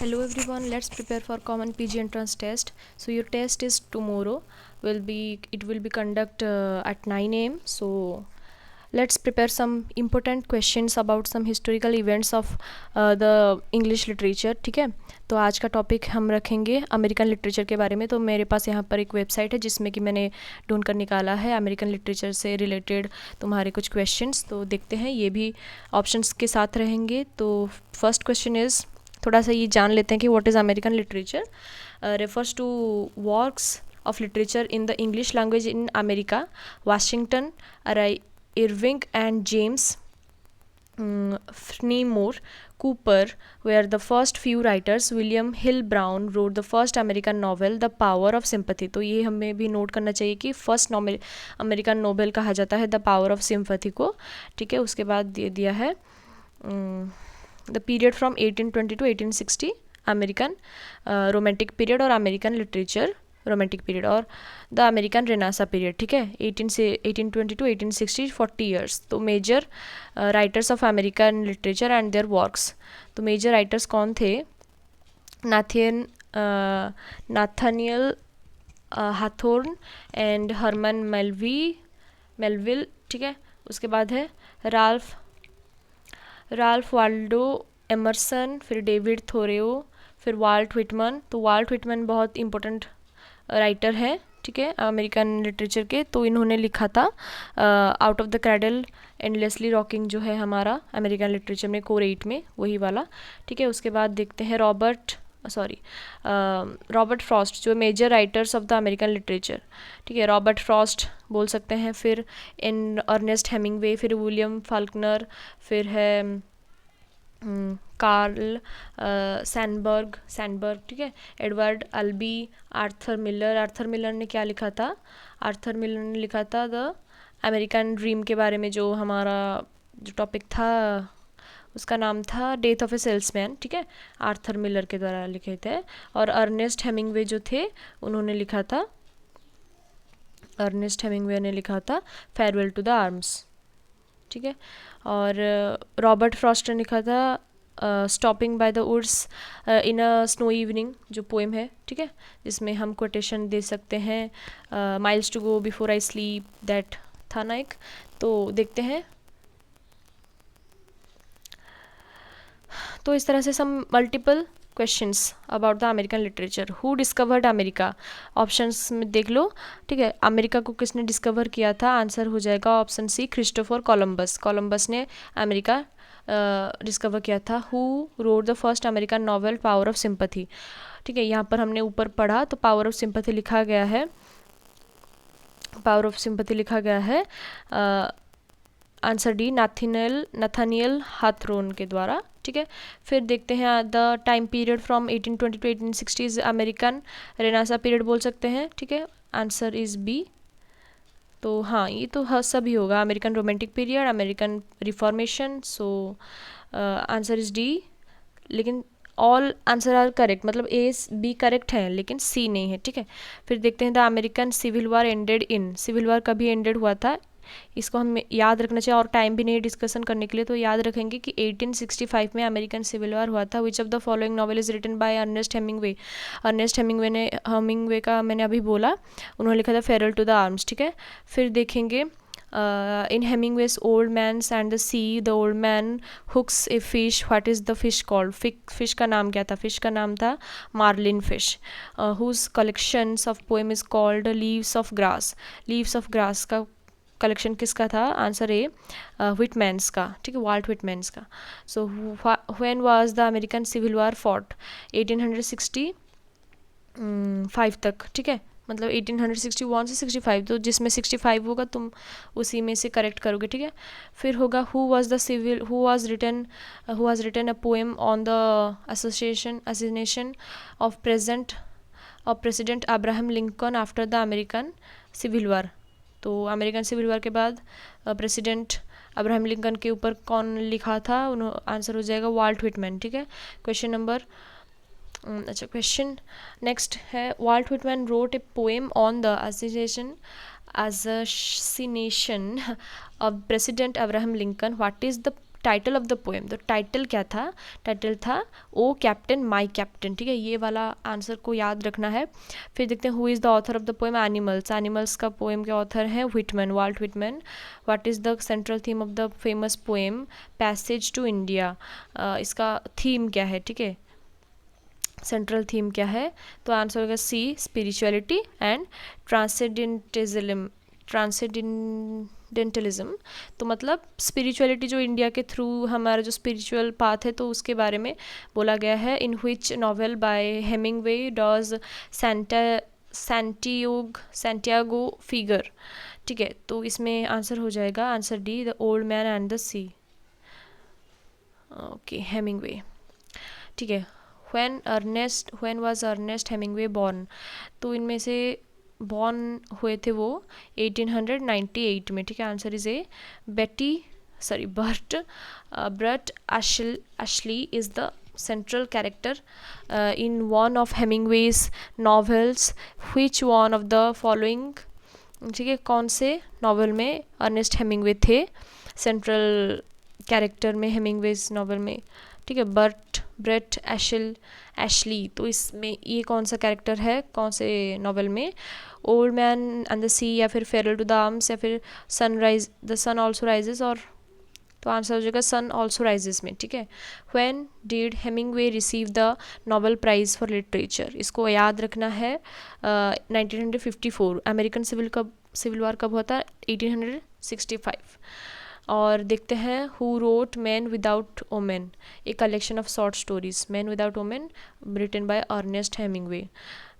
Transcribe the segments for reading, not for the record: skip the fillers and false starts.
Hello everyone, let's prepare for common PG entrance test. So your test is tomorrow. It will be conduct at 9 a.m. So let's prepare some important questions about some historical events of the English literature. ठीक है, तो आज का topic हम रखेंगे American literature के बारे में. तो मेरे पास यहाँ पर एक वेबसाइट है जिसमें कि मैंने ढूंढ कर निकाला है अमेरिकन लिटरेचर से रिलेटेड तुम्हारे कुछ क्वेश्चंस. तो देखते हैं, ये भी ऑप्शंस के साथ रहेंगे. तो फर्स्ट क्वेश्चन इज़, थोड़ा सा ये जान लेते हैं कि what is American literature. Refers to works of literature in the English language in America. Washington, Irving and James Fenimore Cooper were the first few writers. William Hill Brown wrote the first American novel, The Power of Sympathy. तो ये हमें भी note करना चाहिए कि first American novel कहा जाता है द पावर ऑफ सिम्पैथी को. ठीक है, उसके बाद दे दिया है the period from 1820 to 1860 American romantic period और अमेरिकन लिटरेचर रोमांटिक पीरियड और द अमेरिकन रेनासा पीरियड. ठीक है, 1820 to 1860 40 ईयर्स. तो major writers of American literature and their works. तो मेजर राइटर्स कौन थे? Nathaniel Hawthorne and Herman Melville. ठीक है, उसके बाद है राल्फ वाल्डो एमरसन, फिर डेविड थोरेओ, फिर वाल्ट व्हिटमन. तो वाल्ट व्हिटमन बहुत इंपॉर्टेंट राइटर है, ठीक है, अमेरिकन लिटरेचर के. तो इन्होंने लिखा था out of the cradle endlessly rocking, जो है हमारा अमेरिकन लिटरेचर में कोर 8 में वही वाला. ठीक है, उसके बाद देखते हैं रॉबर्ट फ्रॉस्ट, जो major writers of the American literature. ठीक है, रॉबर्ट फ्रॉस्ट बोल सकते हैं. फिर अर्नेस्ट हेमिंगवे, फिर विलियम फाल्कनर, फिर है कार्ल सैनबर्ग. ठीक है, एडवर्ड अल्बी, आर्थर मिलर ने क्या लिखा था? आर्थर मिलर ने लिखा था द अमेरिकन ड्रीम के बारे में, जो हमारा जो टॉपिक था उसका नाम था डेथ ऑफ ए सेल्समैन. ठीक है, आर्थर मिलर के द्वारा लिखे थे. और अर्नेस्ट हेमिंगवे जो थे उन्होंने लिखा था, फेयरवेल टू द आर्म्स. ठीक है, और रॉबर्ट फ्रॉस्ट ने लिखा था stopping by the woods in a snow evening, जो पोएम है. ठीक है, जिसमें हम कोटेशन दे सकते हैं miles to go before I sleep, that था ना एक. तो देखते हैं, तो इस तरह से some multiple questions about the American literature. Who discovered America? Options में देख लो. ठीक है, अमेरिका को किसने डिस्कवर किया था? आंसर हो जाएगा ऑप्शन सी, क्रिस्टोफर कोलंबस ने अमेरिका डिस्कवर किया था. Who wrote the first American novel power of sympathy? ठीक है, यहाँ पर हमने ऊपर पढ़ा तो पावर ऑफ सिंपैथी लिखा गया है. आंसर डी, नाथानियल हाथोर्न के द्वारा. ठीक है, फिर देखते हैं the time period from 1820 to 1860 American renaissance period बोल सकते हैं. ठीक है, आंसर इज़ बी. तो हाँ, ये तो सभी होगा, American romantic period, American reformation. So answer is D. लेकिन ऑल आंसर आर करेक्ट, मतलब ए बी करेक्ट है लेकिन सी नहीं है. ठीक है, फिर देखते हैं the American civil war ended in. Civil war कभी एंडेड हुआ था, इसको हम याद रखना चाहिए. और टाइम भी नहीं डिस्कशन करने के लिए, तो याद रखेंगे कि 1865 में अमेरिकन सिविल वार हुआ था. Which of the following novel is written by Ernest Hemingway का मैंने अभी बोला, उन्होंने लिखा था फेयरवेल टू द आर्म्स. ठीक है, फिर देखेंगे in Hemingway's old man's and the sea, the old man hooks a fish. What is the fish called? Fish का नाम क्या था? फिश का नाम था marlin fish. Whose collections of poem is called leaves of grass. का collection किसका था? आंसर ए, व्हिटमैन्स का. ठीक है, वाल्ट व्हिटमैन्स का. So when was the American civil war fought? 1865 तक. ठीक है, मतलब 1861 से 65, तो जिसमें 65 होगा तुम उसी में से करेक्ट करोगे. ठीक है, फिर होगा who was written a poem on the assassination of president Abraham Lincoln after the American civil war. तो अमेरिकन सिविल वार के बाद प्रेसिडेंट अब्राहम लिंकन के ऊपर कौन लिखा था? आंसर हो जाएगा वाल्ट व्हिटमैन. ठीक है, क्वेश्चन नेक्स्ट है, Walt Whitman wrote a poem on the assassination of President Abraham Lincoln. What is the title of the poem, तो टाइटल क्या था, टाइटल था ओ कैप्टन माय कैप्टन, ठीक है, ये वाला आंसर को याद रखना है। फिर देखते हैं who is the author of the poem animals, animals का पोएम के ऑथर हैं Whitman, Walt Whitman. What is the central theme of the famous poem passage to India, इसका थीम क्या है, ठीक है, सेंट्रल थीम क्या है, तो आंसर होगा सी स्पिरिचुअलिटी एंड ट्रांसेंडेंटलिज्म। तो मतलब स्पिरिचुअलिटी जो इंडिया के थ्रू हमारा जो स्पिरिचुअल पाथ है तो उसके बारे में बोला गया है। In which novel by Hemingway does Santiago figure, ठीक है, तो इसमें आंसर हो जाएगा answer D the old man and the sea. Okay, Hemingway, ठीक है। when was Ernest Hemingway born, तो इनमें से बॉर्न हुए थे वो 1898 में, ठीक है, answer is A Brett Ashley is the central character in one of Hemingway's novels, which one of the following, ठीक है, कौन से नॉवल में अर्नेस्ट हेमिंगवे थे सेंट्रल कैरेक्टर में हेमिंगवेज नॉवल में, ठीक है, ब्रेट एशली, तो इसमें ये कौन सा कैरेक्टर है कौन से नॉवल में, old man and the sea या फिर फेरल टू द आर्म्स या फिर sunrise the sun also rises, और तो आंसर हो जाएगा सन ऑल्सो राइजेस में, ठीक है। When did Hemingway receive the Nobel prize for literature, इसको याद रखना है 1954, अमेरिकन सिविल वार कब हुआ था 1865। और देखते हैं who wrote man without women, a collection of short stories, man without women written by Ernest Hemingway.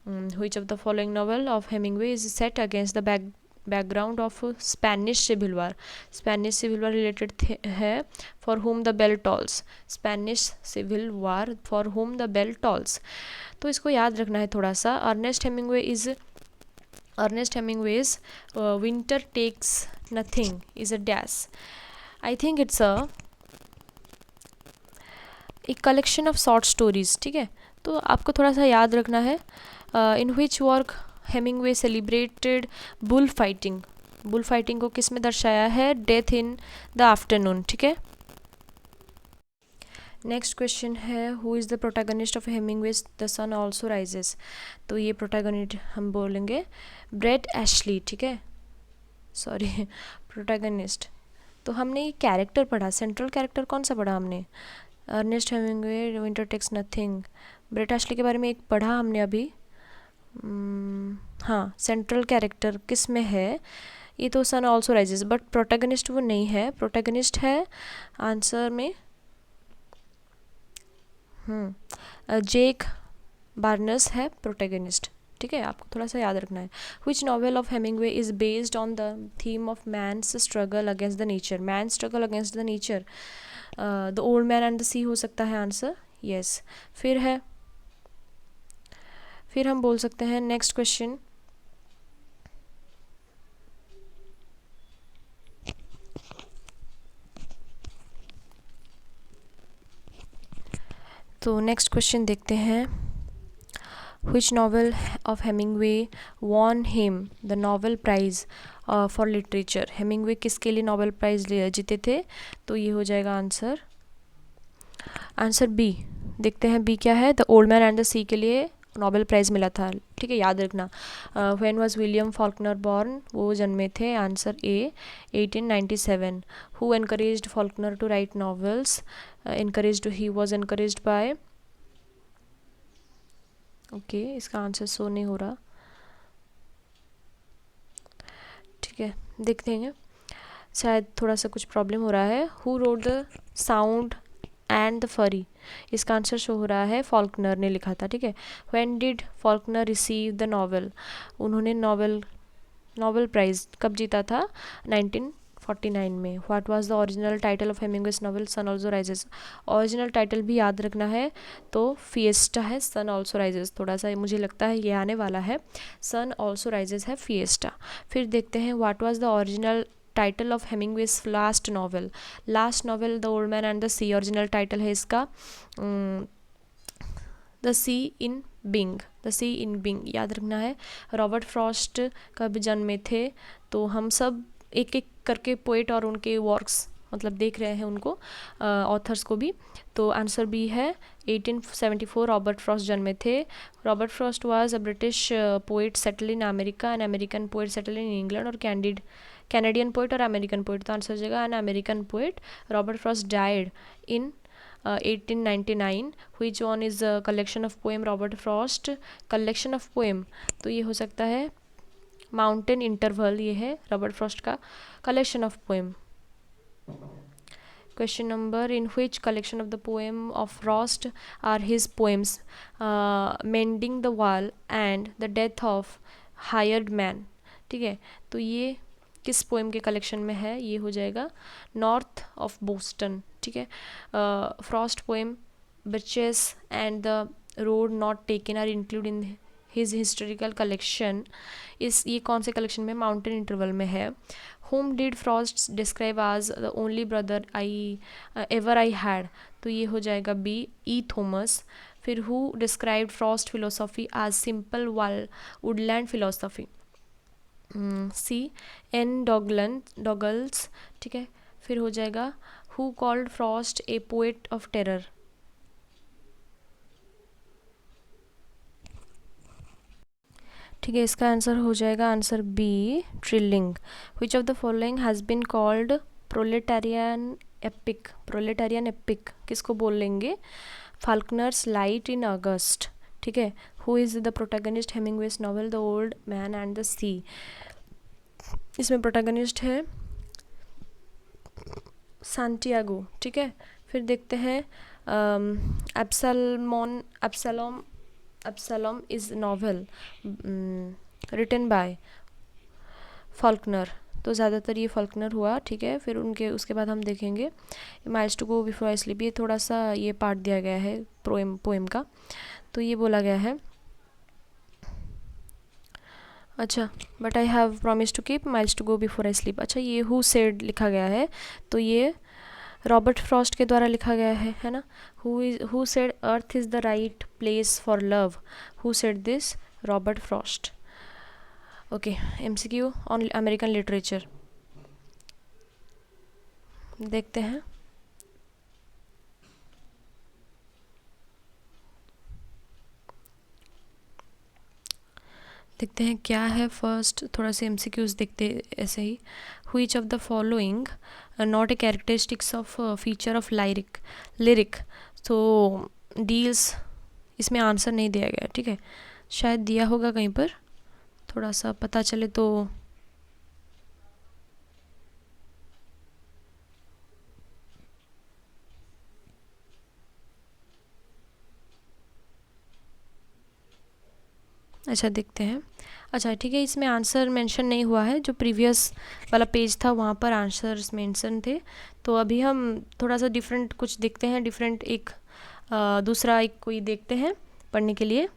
Which of the following novel of Hemingway is set against the background of Spanish civil war, Spanish civil war related है for whom the bell tolls, Spanish civil war for whom the bell tolls, तो इसको याद रखना है थोड़ा सा। Ernest Hemingway's winter takes nothing is a dash, I think it's a collection of short stories, ठीक है, तो आपको थोड़ा सा याद रखना है। In which work Hemingway celebrated bull fighting को किस में दर्शाया है, डेथ इन द आफ्टरनून, ठीक है। नेक्स्ट क्वेश्चन है who is the protagonist of Hemingway's the sun also rises, तो ये प्रोटैगनिस्ट हम बोलेंगे ब्रेट एशली, ठीक है, सॉरी प्रोटैगनिस्ट। तो हमने ये कैरेक्टर पढ़ा, सेंट्रल कैरेक्टर कौन सा पढ़ा हमने, Ernest Hemingway winter takes nothing, Brett Ashley के बारे में एक पढ़ा हमने अभी, हाँ, सेंट्रल कैरेक्टर किस में है, ये तो सन ऑल्सो राइजेस, बट प्रोटैगनिस्ट वो नहीं है, प्रोटैगनिस्ट है आंसर में जेक बार्नस है प्रोटैगनिस्ट, ठीक है, आपको थोड़ा सा याद रखना है। Which novel of Hemingway is based on the theme of man's struggle against the nature, man struggle against the nature, the old man and the sea हो सकता है आंसर, यस। फिर हम बोल सकते हैं नेक्स्ट क्वेश्चन, तो नेक्स्ट क्वेश्चन देखते हैं which novel of Hemingway won him the Nobel Prize for literature, Hemingway किसके लिए नोबेल प्राइज़ जीते थे, तो ये हो जाएगा आंसर बी। देखते हैं बी क्या है, the old man and the sea के लिए नोबेल प्राइज़ मिला था, ठीक है, याद रखना। When was William Faulkner born, वो जन्मे थे answer A 1897। Who encouraged Faulkner to write novels, he was encouraged by, okay, इसका आंसर सो नहीं हो रहा, ठीक है, देखते हैं, शायद थोड़ा सा कुछ प्रॉब्लम हो रहा है। Who wrote the sound and the फरी, इसका आंसर शो हो रहा है फॉल्कनर ने लिखा था, ठीक है। When did Faulkner receive the Nobel, उन्होंने नोबेल प्राइज़ कब जीता था 1949 में। What was the original title of Hemingway's novel sun also rises, original title भी याद रखना है, तो फिएस्टा है, सन ऑल्सो राइजेस, थोड़ा सा मुझे लगता है ये आने वाला है, सन ऑल्सो राइजेस है फिएस्टा। फिर देखते हैं what was the original title of Hemingway's last novel the old man and the sea, original title है इसका द सी इन बिंग, याद रखना है। रॉबर्ट फ्रॉस्ट कब जन्मे थे, तो हम सब एक एक करके पोएट और उनके वर्क्स मतलब देख रहे हैं उनको, ऑथर्स को भी। तो आंसर बी है 1874 रॉबर्ट फ्रॉस्ट जन्मे थे। Robert Frost was a British poet settle in America, an American poet settle in England, और कैनेडियन पोइट और अमेरिकन पोइट। तो आंसर हो जाएगा an American poet. Robert Frost died in 1899। Which one is collection of poem Robert Frost? Collection of poem, तो ये हो सकता है माउंटेन इंटरवल, ये है रॉबर्ट फ्रॉस्ट का collection of poem. Question number: in which collection of the poem of Frost are his poems Mending the Wall and The Death of Hired Man? ठीक है, तो ये किस पोएम के कलेक्शन में है? ये हो जाएगा नॉर्थ ऑफ बोस्टन। ठीक है, Frost poem birches and the road not taken are include in his historical collection. ये कौन से कलेक्शन में? माउंटेन इंटरवल में है। Whom did Frost describe as the only brother ever I had? तो ये हो जाएगा बी, ई थॉमस। फिर who described Frost philosophy as simple woodland philosophy? C, N Douglas. ठीक है, फिर हो जाएगा who called Frost a poet of terror? ठीक है, इसका आंसर हो जाएगा answer B, Trilling. Which of the following has been called proletarian epic? Proletarian epic किसको बोल लेंगे? Faulkner's light in August. ठीक है, who is the protagonist Hemingway's novel the old man and the sea? इसमें protagonist है Santiago. ठीक है, फिर देखते हैं Absalom is novel written by Faulkner. तो ज़्यादातर ये फाल्कनर हुआ। ठीक है, फिर उसके बाद हम देखेंगे miles to go before I sleep. ये थोड़ा सा ये पार्ट दिया गया है पोएम का, तो ये बोला गया है, अच्छा, but I have promise to keep miles to go before I sleep. अच्छा, ये हु सेड लिखा गया है, तो ये रॉबर्ट फ्रॉस्ट के द्वारा लिखा गया है ना। Who said earth is the right place for love? Who said this? Robert Frost. Okay, MCQ on American literature देखते हैं। देखते हैं क्या है। फर्स्ट थोड़ा सा एमसीक्यूज देखते ऐसे ही। Which of the following not a characteristics of feature of lyric? तो डील्स, इसमें आंसर नहीं दिया गया। ठीक है, शायद दिया होगा कहीं पर, थोड़ा सा पता चले तो। अच्छा, देखते हैं। अच्छा, ठीक है, इसमें आंसर मेंशन नहीं हुआ है। जो प्रीवियस वाला पेज था वहाँ पर आंसर्स मेंशन थे। तो अभी हम थोड़ा सा डिफरेंट कुछ देखते हैं, डिफरेंट एक दूसरा एक कोई देखते हैं पढ़ने के लिए।